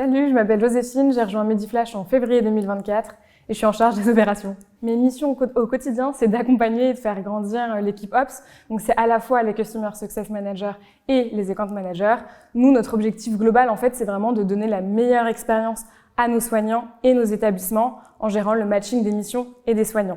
Salut, je m'appelle Joséphine, j'ai rejoint Mediflash en février 2024 et je suis en charge des opérations. Mes missions au quotidien, c'est d'accompagner et de faire grandir l'équipe Ops. Donc c'est à la fois les Customer Success Managers et les Account Managers. Nous, notre objectif global, en fait, c'est vraiment de donner la meilleure expérience à nos soignants et nos établissements en gérant le matching des missions et des soignants.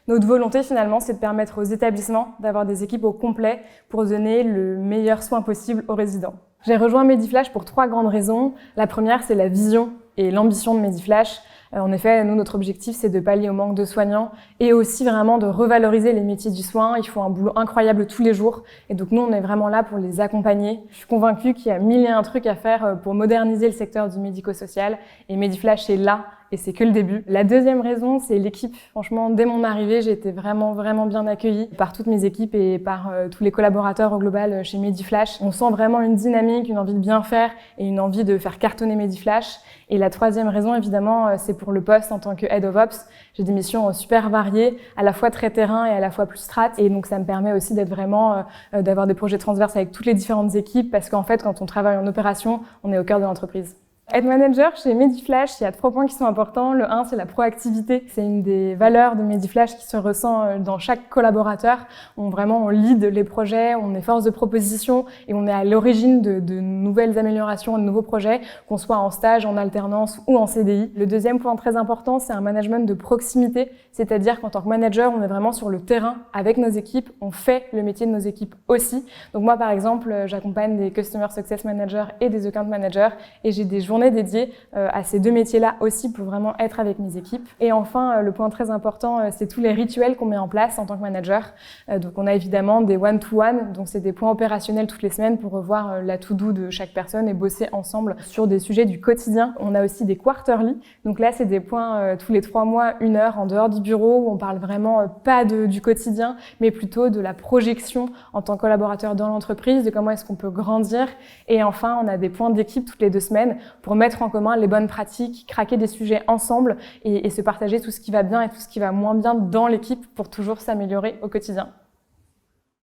Notre volonté, finalement, c'est de permettre aux établissements d'avoir des équipes au complet pour donner le meilleur soin possible aux résidents. J'ai rejoint Mediflash pour 3 grandes raisons. La première, c'est la vision et l'ambition de Mediflash. En effet, nous, notre objectif, c'est de pallier au manque de soignants et aussi vraiment de revaloriser les métiers du soin. Ils font un boulot incroyable tous les jours. Et donc, nous, on est vraiment là pour les accompagner. Je suis convaincue qu'il y a 1000 et un trucs à faire pour moderniser le secteur du médico-social. Et Mediflash est là. Et c'est que le début. La deuxième raison, c'est l'équipe. Franchement, dès mon arrivée, j'ai été vraiment bien accueillie par toutes mes équipes et par tous les collaborateurs au global chez Mediflash. On sent vraiment une dynamique, une envie de bien faire et une envie de faire cartonner Mediflash. Et la troisième raison, évidemment, c'est pour le poste en tant que Head of Ops. J'ai des missions super variées, à la fois très terrain et à la fois plus strat. Et donc, ça me permet aussi d'être vraiment, d'avoir des projets transverses avec toutes les différentes équipes parce qu'en fait, quand on travaille en opération, on est au cœur de l'entreprise. Être manager chez Mediflash, il y a 3 points qui sont importants. Le 1, c'est la proactivité. C'est une des valeurs de Mediflash qui se ressent dans chaque collaborateur. On lead les projets, on est force de proposition et on est à l'origine de nouvelles améliorations, de nouveaux projets, qu'on soit en stage, en alternance ou en CDI. Le deuxième point très important, c'est un management de proximité. C'est-à-dire qu'en tant que manager, on est vraiment sur le terrain avec nos équipes. On fait le métier de nos équipes aussi. Donc moi, par exemple, j'accompagne des Customer Success Managers et des Account Managers et j'ai des journées dédiées à ces 2 métiers-là aussi pour vraiment être avec mes équipes. Et enfin, le point très important, c'est tous les rituels qu'on met en place en tant que manager. Donc on a évidemment des one-to-one, donc c'est des points opérationnels toutes les semaines pour revoir la to-do de chaque personne et bosser ensemble sur des sujets du quotidien. On a aussi des quarterly, donc là c'est des points tous les 3 mois, 1 heure en dehors du bureau où on parle vraiment pas du quotidien, mais plutôt de la projection en tant que collaborateur dans l'entreprise, de comment est-ce qu'on peut grandir. Et enfin, on a des points d'équipe toutes les 2 semaines pour mettre en commun les bonnes pratiques, craquer des sujets ensemble et se partager tout ce qui va bien et tout ce qui va moins bien dans l'équipe pour toujours s'améliorer au quotidien.